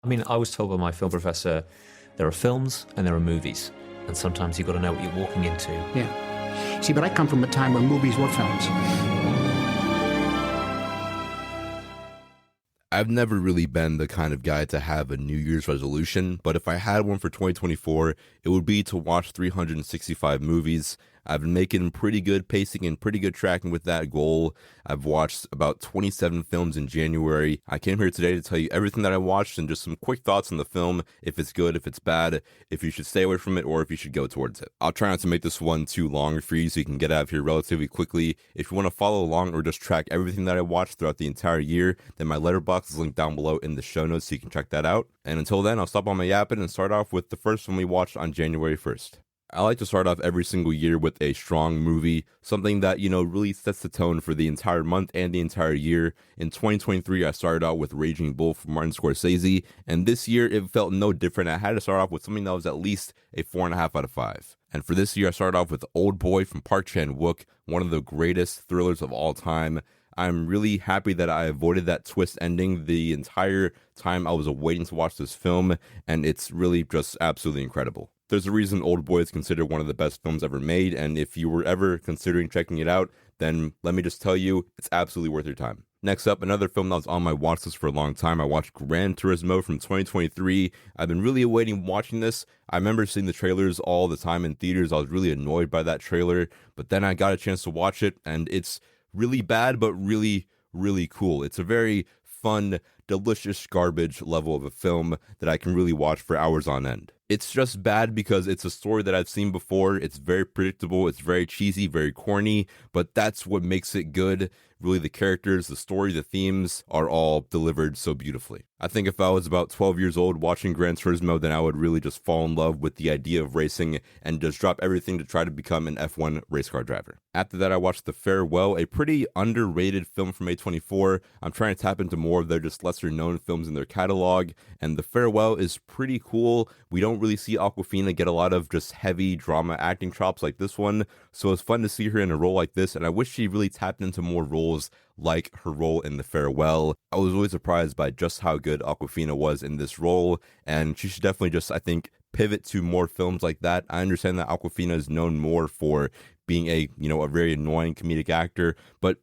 I mean, I was told by my film professor, there are films and there are movies, and sometimes you've got to know what you're walking into. Yeah. See, but I come from a time when movies were films. I've never really been the kind of guy to have a New Year's resolution, but if I had one for 2024, it would be to watch 365 movies. I've been making pretty good pacing and pretty good tracking with that goal. I've watched about 27 films in January. I came here today to tell you everything that I watched and just some quick thoughts on the film, if it's good, if it's bad, if you should stay away from it, or if you should go towards it. I'll try not to make this one too long for you so you can get out of here relatively quickly. If you want to follow along or just track everything that I watched throughout the entire year, then my letterbox is linked down below in the show notes so you can check that out. And until then, I'll stop on my yapping and start off with the first film we watched on January 1st. I like to start off every single year with a strong movie, something that, really sets the tone for the entire month and the entire year. In 2023, I started out with Raging Bull from Martin Scorsese, and this year it felt no different. I had to start off with something that was at least a 4.5 out of 5. And for this year, I started off with Old Boy from Park Chan-wook, one of the greatest thrillers of all time. I'm really happy that I avoided that twist ending the entire time I was waiting to watch this film, and it's really just absolutely incredible. There's a reason Old Boy is considered one of the best films ever made, and if you were ever considering checking it out, then let me just tell you, it's absolutely worth your time. Next up, another film that was on my watch list for a long time. I watched Gran Turismo from 2023. I've been really awaiting watching this. I remember seeing the trailers all the time in theaters. I was really annoyed by that trailer, but then I got a chance to watch it, and it's really bad, but really, really cool. It's a very fun, delicious garbage level of a film that I can really watch for hours on end. It's just bad because it's a story that I've seen before. It's very predictable. It's very cheesy, very corny, but that's what makes it good. Really, the characters, the story, the themes are all delivered so beautifully. I think if I was about 12 years old watching Gran Turismo, then I would really just fall in love with the idea of racing and just drop everything to try to become an F1 race car driver. After that, I watched The Farewell, a pretty underrated film from A24. I'm trying to tap into more of their just lesser known films in their catalog, and The Farewell is pretty cool. We don't really see Awkwafina get a lot of just heavy drama acting chops like this one, so it's fun to see her in a role like this, and I wish she really tapped into more roles like her role in The Farewell. I was always surprised by just how good Awkwafina was in this role, and she should definitely just, I think, pivot to more films like that. I understand that Awkwafina is known more for being a very annoying comedic actor, but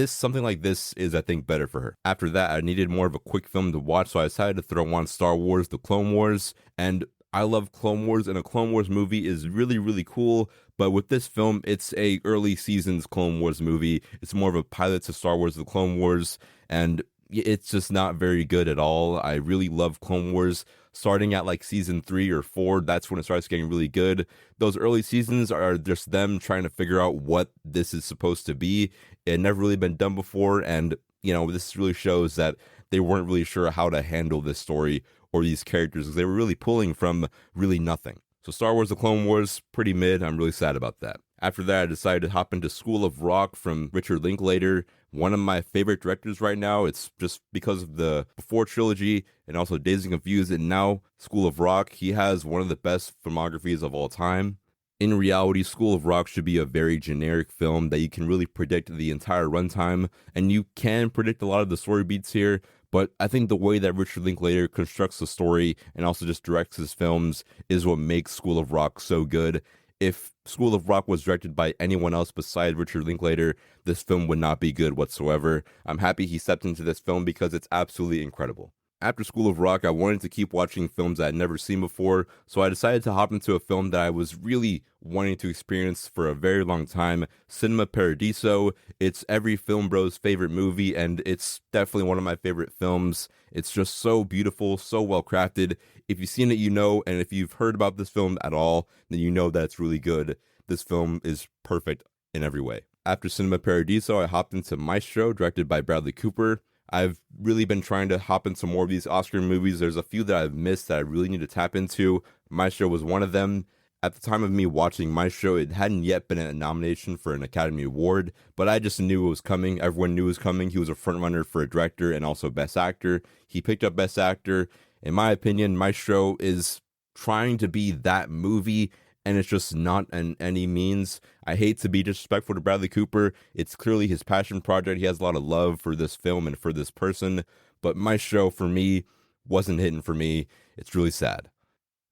something like this is, I think, better for her. After that, I needed more of a quick film to watch, so I decided to throw on Star Wars: The Clone Wars, and I love Clone Wars, and a Clone Wars movie is really, really cool, but with this film, it's a early seasons Clone Wars movie. It's more of a pilot to Star Wars: The Clone Wars, and it's just not very good at all. I really love Clone Wars. Starting at like season 3 or 4, that's when it starts getting really good. Those early seasons are just them trying to figure out what this is supposed to be. It had never really been done before, and this really shows that they weren't really sure how to handle this story or these characters, because they were really pulling from really nothing. So Star Wars: The Clone Wars, pretty mid. I'm really sad about that. After that, I decided to hop into School of Rock from Richard Linklater, one of my favorite directors right now. It's just because of the Before trilogy and also Dazed and Confused, and now School of Rock. He has one of the best filmographies of all time. In reality, School of Rock should be a very generic film that you can really predict the entire runtime, and you can predict a lot of the story beats here, but I think the way that Richard Linklater constructs the story and also just directs his films is what makes School of Rock so good. If School of Rock was directed by anyone else besides Richard Linklater, this film would not be good whatsoever. I'm happy he stepped into this film because it's absolutely incredible. After School of Rock, I wanted to keep watching films I had never seen before, so I decided to hop into a film that I was really wanting to experience for a very long time, Cinema Paradiso. It's every film bro's favorite movie, and it's definitely one of my favorite films. It's just so beautiful, so well crafted. If you've seen it, you know, and if you've heard about this film at all, then you know that it's really good. This film is perfect in every way. After Cinema Paradiso, I hopped into Maestro, directed by Bradley Cooper. I've really been trying to hop into more of these Oscar movies. There's a few that I've missed that I really need to tap into. Maestro was one of them. At the time of me watching Maestro, it hadn't yet been a nomination for an Academy Award, but I just knew it was coming. Everyone knew it was coming. He was a frontrunner for a director and also Best Actor. He picked up Best Actor. In my opinion, Maestro is trying to be that movie, and it's just not in any means. I hate to be disrespectful to Bradley Cooper. It's clearly his passion project. He has a lot of love for this film and for this person. But Maestro, for me, wasn't hitting for me. It's really sad.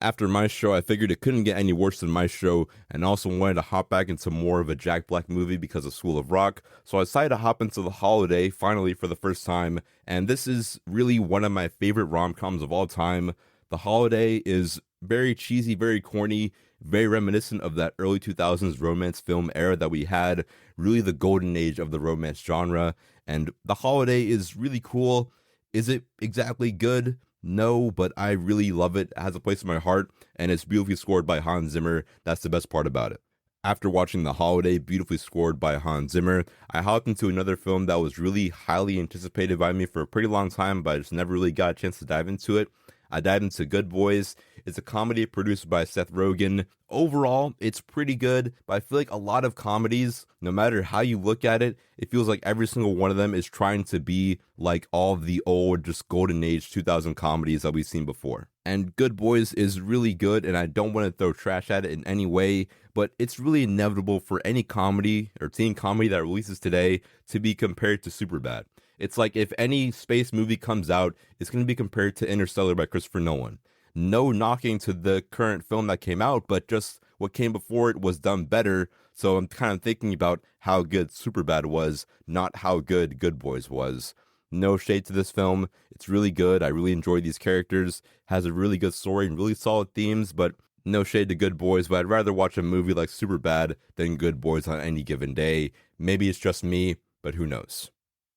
After Maestro, I figured it couldn't get any worse than Maestro, and also wanted to hop back into more of a Jack Black movie because of School of Rock, so I decided to hop into The Holiday, finally for the first time, and this is really one of my favorite rom-coms of all time. The Holiday is very cheesy, very corny, very reminiscent of that early 2000s romance film era that we had, really the golden age of the romance genre, and The Holiday is really cool. Is it exactly good? No, but I really love it. It has a place in my heart, and it's beautifully scored by Hans Zimmer. That's the best part about it. After watching The Holiday, beautifully scored by Hans Zimmer, I hopped into another film that was really highly anticipated by me for a pretty long time, but I just never really got a chance to dive into it. I dived into Good Boys. It's a comedy produced by Seth Rogen. Overall, it's pretty good, but I feel like a lot of comedies, no matter how you look at it, it feels like every single one of them is trying to be like all of the old, just golden age 2000 comedies that we've seen before. And Good Boys is really good, and I don't want to throw trash at it in any way, but it's really inevitable for any comedy or teen comedy that releases today to be compared to Superbad. It's like if any space movie comes out, it's going to be compared to Interstellar by Christopher Nolan. No knocking to the current film that came out, but just what came before it was done better. So I'm kind of thinking about how good Superbad was, not how good Good Boys was. No shade to this film. It's really good. I really enjoy these characters. Has a really good story and really solid themes, but no shade to Good Boys. But I'd rather watch a movie like Superbad than Good Boys on any given day. Maybe it's just me, but who knows?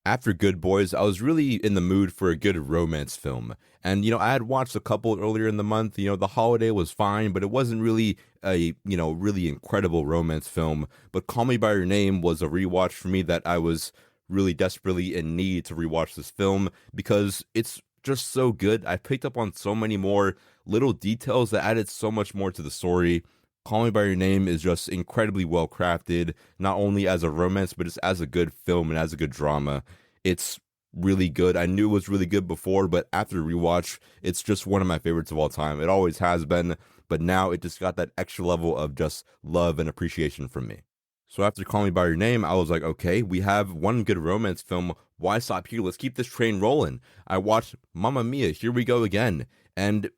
After Good Boys, I was really in the mood for a good romance film. And, I had watched a couple earlier in the month. The Holiday was fine, but it wasn't really a, really incredible romance film. But Call Me By Your Name was a rewatch for me that I was really desperately in need to rewatch this film because it's just so good. I picked up on so many more little details that added so much more to the story. Call Me By Your Name is just incredibly well crafted, not only as a romance, but just as a good film and as a good drama. It's really good. I knew it was really good before, but after rewatch, it's just one of my favorites of all time. It always has been, but now it just got that extra level of just love and appreciation from me. So after Call Me By Your Name, I was like, okay, we have one good romance film. Why stop here? Let's keep this train rolling. I watched Mamma Mia, Here We Go Again, and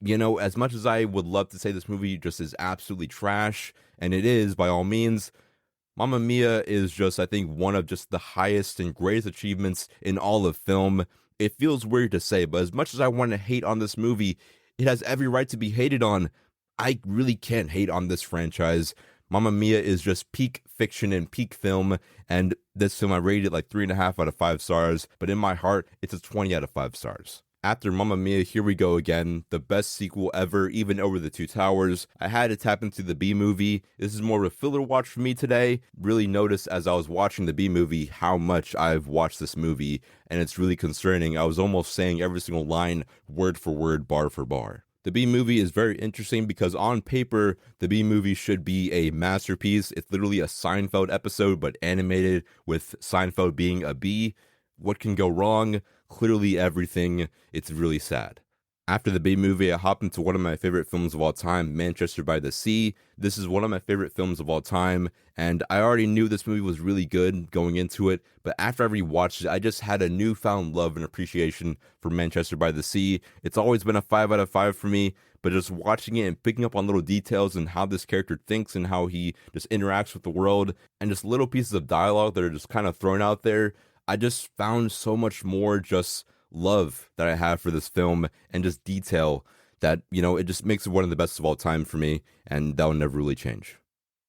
as much as I would love to say this movie just is absolutely trash, and it is by all means, Mamma Mia is just, I think, one of just the highest and greatest achievements in all of film. It feels weird to say, but as much as I want to hate on this movie, it has every right to be hated on. I really can't hate on this franchise. Mamma Mia is just peak fiction and peak film, and this film I rated like 3.5 out of 5 stars, but in my heart, it's a 20 out of 5 stars. After Mamma Mia, Here We Go Again, the best sequel ever, even over the Two Towers, I had to tap into the B-movie. This is more of a filler watch for me today. Really noticed as I was watching the B-movie how much I've watched this movie, and it's really concerning. I was almost saying every single line, word for word, bar for bar. The B-movie is very interesting because on paper, the B-movie should be a masterpiece. It's literally a Seinfeld episode, but animated with Seinfeld being a bee. What can go wrong? Clearly everything. It's really sad. After the B-movie, I hopped into one of my favorite films of all time, Manchester by the Sea. This is one of my favorite films of all time, and I already knew this movie was really good going into it, but after I rewatched it, I just had a newfound love and appreciation for Manchester by the Sea. It's always been a 5 out of 5 for me, but just watching it and picking up on little details and how this character thinks and how he just interacts with the world, and just little pieces of dialogue that are just kind of thrown out there, I just found so much more just love that I have for this film and just detail that, it just makes it one of the best of all time for me, and that will never really change.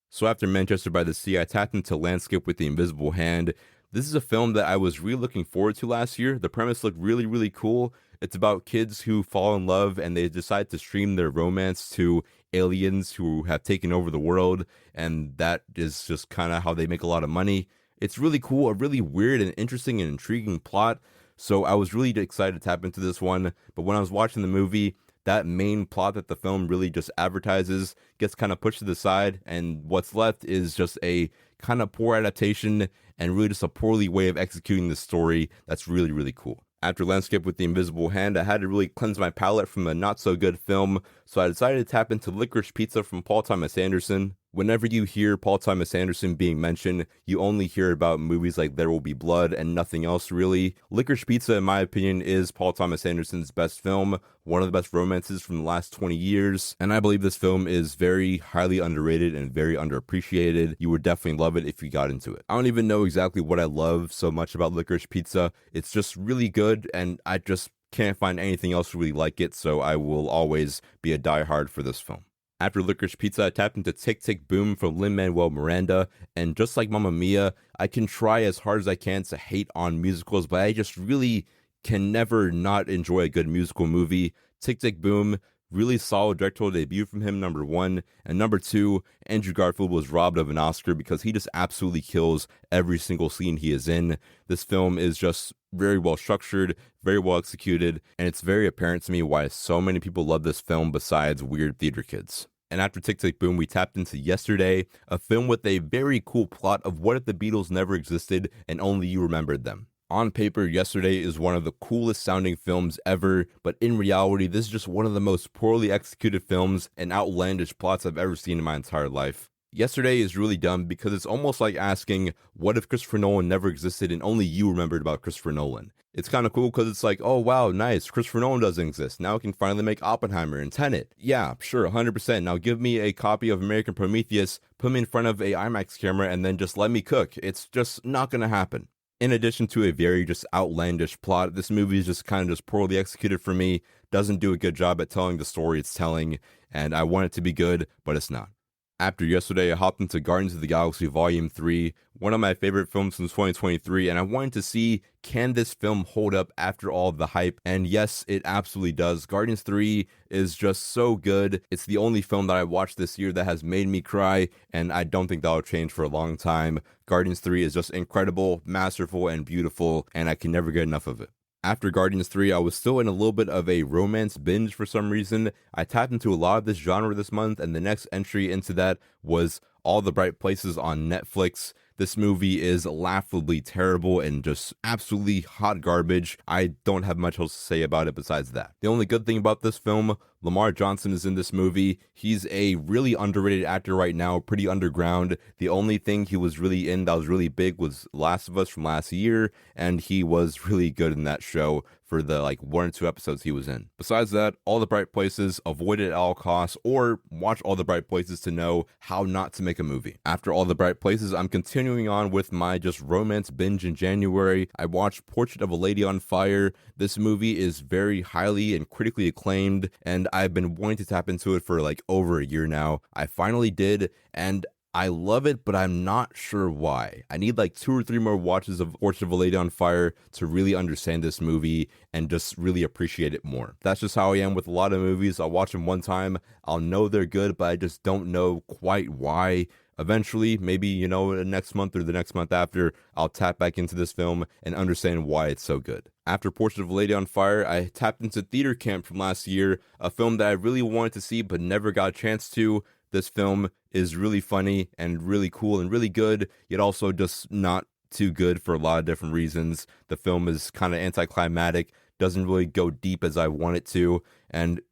So after Manchester by the Sea, I tapped into Landscape with the Invisible Hand. This is a film that I was really looking forward to last year. The premise looked really, really cool. It's about kids who fall in love and they decide to stream their romance to aliens who have taken over the world, and that is just kind of how they make a lot of money. It's really cool, a really weird and interesting and intriguing plot. So I was really excited to tap into this one. But when I was watching the movie, that main plot that the film really just advertises gets kind of pushed to the side. And what's left is just a kind of poor adaptation and really just a poorly way of executing the story that's really, really cool. After Landscape with the Invisible Hand, I had to really cleanse my palate from a not-so-good film, so I decided to tap into Licorice Pizza from Paul Thomas Anderson. Whenever you hear Paul Thomas Anderson being mentioned, you only hear about movies like There Will Be Blood and nothing else really. Licorice Pizza, in my opinion, is Paul Thomas Anderson's best film, one of the best romances from the last 20 years, and I believe this film is very highly underrated and very underappreciated. You would definitely love it if you got into it. I don't even know exactly what I love so much about Licorice Pizza. It's just really good, and I just can't find anything else really like it, so I will always be a diehard for this film. After Licorice Pizza, I tapped into Tick Tick Boom from Lin-Manuel Miranda, and just like Mamma Mia, I can try as hard as I can to hate on musicals, but I just really can never not enjoy a good musical movie. Tick Tick Boom, really solid directorial debut from him, number one. And number two, Andrew Garfield was robbed of an Oscar because he just absolutely kills every single scene he is in. This film is just very well structured, very well executed, and it's very apparent to me why so many people love this film besides weird theater kids. And after Tick Tick Boom, we tapped into Yesterday, a film with a very cool plot of what if the Beatles never existed and only you remembered them. On paper, Yesterday is one of the coolest sounding films ever, but in reality, this is just one of the most poorly executed films and outlandish plots I've ever seen in my entire life. Yesterday is really dumb because it's almost like asking, what if Christopher Nolan never existed and only you remembered about Christopher Nolan? It's kind of cool because it's like, oh wow, nice, Christopher Nolan doesn't exist. Now I can finally make Oppenheimer and Tenet. Yeah, sure, 100%. Now give me a copy of American Prometheus, put me in front of a IMAX camera, and then just let me cook. It's just not gonna happen. In addition to a very just outlandish plot, this movie is just kind of just poorly executed for me, doesn't do a good job at telling the story it's telling, and I want it to be good, but it's not. After Yesterday, I hopped into Guardians of the Galaxy Volume 3, one of my favorite films from 2023, and I wanted to see, can this film hold up after all of the hype? And yes, it absolutely does. Guardians 3 is just so good. It's the only film that I watched this year that has made me cry, and I don't think that'll change for a long time. Guardians 3 is just incredible, masterful, and beautiful, and I can never get enough of it. After Guardians 3, I was still in a little bit of a romance binge for some reason. I tapped into a lot of this genre this month, and the next entry into that was All the Bright Places on Netflix. This movie is laughably terrible and just absolutely hot garbage. I don't have much else to say about it besides that. The only good thing about this film, Lamar Johnson is in this movie. He's a really underrated actor right now, pretty underground. The only thing he was really in that was really big was Last of Us from last year, and he was really good in that show for the 1 or 2 episodes he was in. Besides that, All the Bright Places, avoid it at all costs, or watch All the Bright Places to know how not to make a movie. After All the Bright Places, I'm continuing on with my just romance binge in January. I watched Portrait of a Lady on Fire. This movie is very highly and critically acclaimed, and I've been wanting to tap into it for over a year now. I finally did, and I love it, but I'm not sure why. I need 2 or 3 more watches of Portrait of a Lady on Fire to really understand this movie and just really appreciate it more. That's just how I am with a lot of movies. I'll watch them one time, I'll know they're good, but I just don't know quite why. Eventually, maybe, next month or the next month after, I'll tap back into this film and understand why it's so good. After Portrait of a Lady on Fire, I tapped into Theater Camp from last year, a film that I really wanted to see but never got a chance to. This film is really funny and really cool and really good, yet also just not too good for a lot of different reasons. The film is kind of anticlimactic, doesn't really go deep as I want it to, and,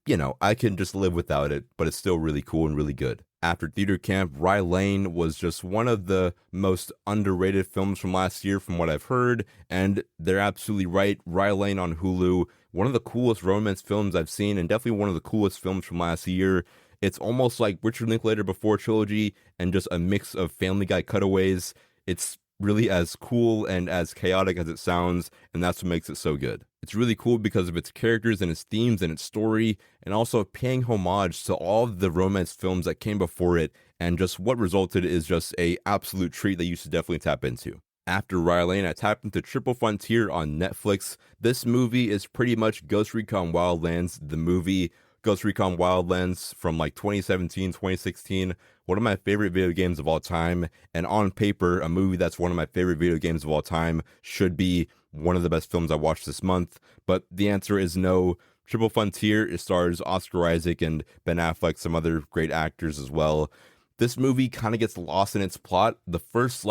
I can just live without it, but it's still really cool and really good. After Theater Camp, Rye Lane was just one of the most underrated films from last year from what I've heard, and they're absolutely right. Rye Lane on Hulu, one of the coolest romance films I've seen, and definitely one of the coolest films from last year. It's almost like Richard Linklater Before trilogy and just a mix of Family Guy cutaways. It's really as cool and as chaotic as it sounds, and that's what makes it so good. It's really cool because of its characters and its themes and its story, and also paying homage to all of the romance films that came before it, and just what resulted is just a absolute treat that you should definitely tap into. After Rye Lane, I tapped into Triple Frontier on Netflix. This movie is pretty much Ghost Recon Wildlands, the movie. Ghost Recon Wildlands from 2017, 2016, one of my favorite video games of all time, and on paper, a movie that's one of my favorite video games of all time should be one of the best films I watched this month, but the answer is no. Triple Frontier, it stars Oscar Isaac and Ben Affleck, some other great actors as well. This movie kind of gets lost in its plot. The first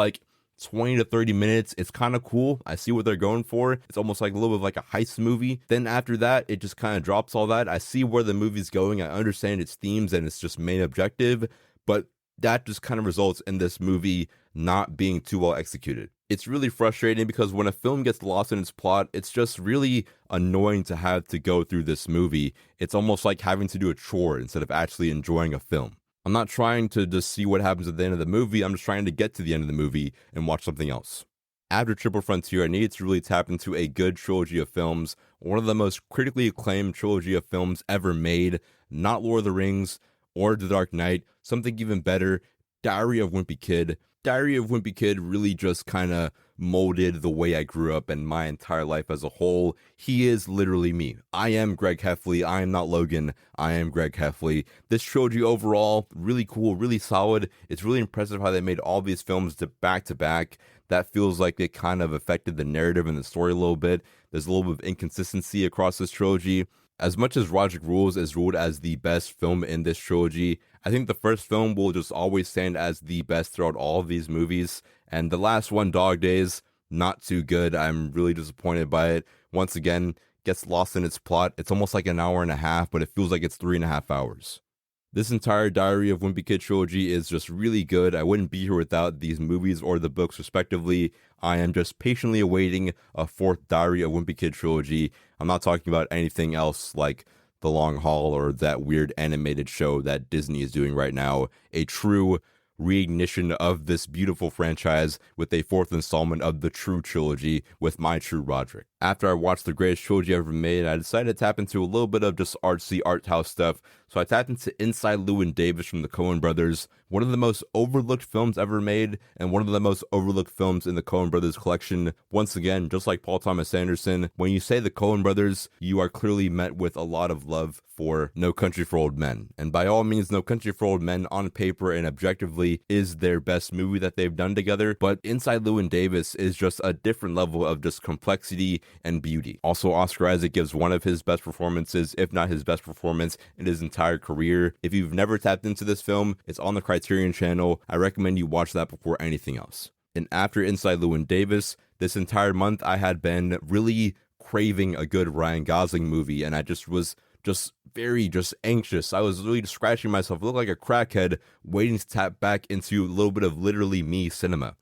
20 to 30 minutes, it's kind of cool. I see what they're going for. It's almost like a little bit of a heist movie. Then after that, it just kind of drops all that. I see where the movie's going. I understand its themes and its just main objective, but that just kind of results in this movie not being too well executed. It's really frustrating because when a film gets lost in its plot, it's just really annoying to have to go through this movie. It's almost like having to do a chore instead of actually enjoying a film. I'm not trying to just see what happens at the end of the movie. I'm just trying to get to the end of the movie and watch something else. After Triple Frontier, I needed to really tap into a good trilogy of films, one of the most critically acclaimed trilogy of films ever made, not Lord of the Rings or The Dark Knight, something even better, Diary of Wimpy Kid. Diary of Wimpy Kid really just kind of molded the way I grew up and my entire life as a whole. He is literally me. I am Greg Heffley. I am not Logan. I am Greg Heffley. This trilogy overall, really cool, really solid. It's really impressive how they made all these films back to back. That feels like it kind of affected the narrative and the story a little bit. There's a little bit of inconsistency across this trilogy. As much as Logic Rules is ruled as the best film in this trilogy, I think the first film will just always stand as the best throughout all of these movies. And the last one, Dog Days, not too good. I'm really disappointed by it. Once again, gets lost in its plot. It's almost like an hour and a half, but it feels like it's 3.5 hours. This entire Diary of Wimpy Kid trilogy is just really good. I wouldn't be here without these movies or the books respectively. I am just patiently awaiting a fourth Diary of Wimpy Kid trilogy. I'm not talking about anything else like The Long Haul or that weird animated show that Disney is doing right now. A true reignition of this beautiful franchise with a fourth installment of the True Trilogy with my true Roderick. After I watched the greatest trilogy ever made, I decided to tap into a little bit of just artsy art house stuff. So I tapped into Inside Llewyn Davis from the Coen brothers, one of the most overlooked films ever made, and one of the most overlooked films in the Coen brothers collection. Once again, just like Paul Thomas Anderson, when you say the Coen brothers, you are clearly met with a lot of love for No Country for Old Men. And by all means, No Country for Old Men on paper and objectively is their best movie that they've done together, but Inside Llewyn Davis is just a different level of just complexity and beauty. Also, Oscar Isaac gives one of his best performances, if not his best performance in his entire career. If you've never tapped into this film, it's on the Criterion channel. I recommend you watch that before anything else. And after Inside Llewyn Davis, this entire month I had been really craving a good Ryan Gosling movie, and I was very anxious. I was really just scratching myself. I looked like a crackhead waiting to tap back into a little bit of literally me cinema.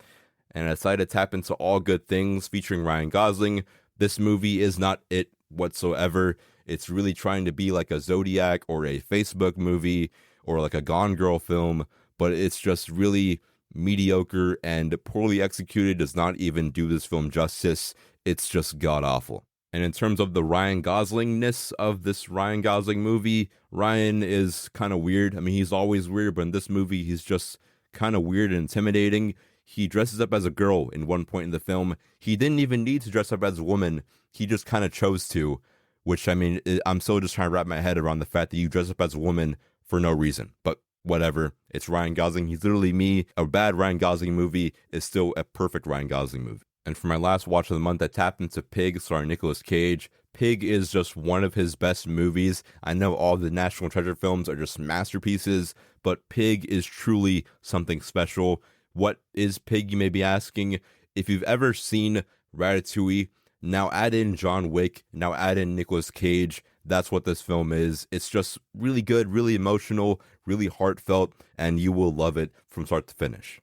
And I decided to tap into All Good Things featuring Ryan Gosling. This movie is not it whatsoever. It's really trying to be like a Zodiac or a Facebook movie or like a Gone Girl film, but it's just really mediocre and poorly executed, does not even do this film justice. It's just god-awful. And in terms of the Ryan Gosling-ness of this Ryan Gosling movie, Ryan is kind of weird. I mean, he's always weird, but in this movie, he's just kind of weird and intimidating. He dresses up as a girl in one point in the film. He didn't even need to dress up as a woman. He just kind of chose to, which, I mean, I'm still just trying to wrap my head around the fact that you dress up as a woman for no reason. But whatever. It's Ryan Gosling. He's literally me. A bad Ryan Gosling movie is still a perfect Ryan Gosling movie. And for my last watch of the month, I tapped into Pig, starring Nicolas Cage. Pig is just one of his best movies. I know all the National Treasure films are just masterpieces, but Pig is truly something special. What is Pig, you may be asking? If you've ever seen Ratatouille, now add in John Wick, now add in Nicolas Cage. That's what this film is. It's just really good, really emotional, really heartfelt, and you will love it from start to finish.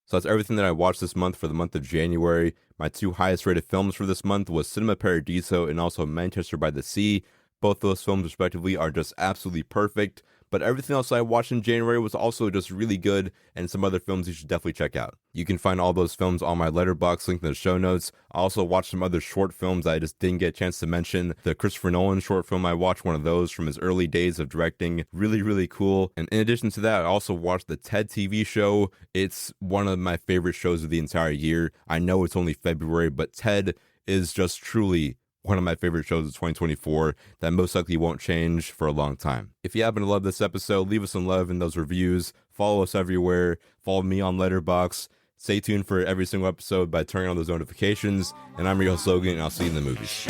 So that's everything that I watched this month for the month of January. My two highest rated films for this month was Cinema Paradiso and also Manchester by the Sea. Both those films respectively are just absolutely perfect. But everything else I watched in January was also just really good, and some other films you should definitely check out. You can find all those films on my Letterboxd link in the show notes. I also watched some other short films I just didn't get a chance to mention. The Christopher Nolan short film, I watched one of those from his early days of directing. Really, really cool. And in addition to that, I also watched the TED TV show. It's one of my favorite shows of the entire year. I know it's only February, but TED is just truly one of my favorite shows of 2024 that most likely won't change for a long time. If you happen to love this episode, leave us some love in those reviews. Follow us everywhere. Follow me on Letterboxd. Stay tuned for every single episode by turning on those notifications. And I'm your host, Logan, and I'll see you in the movies.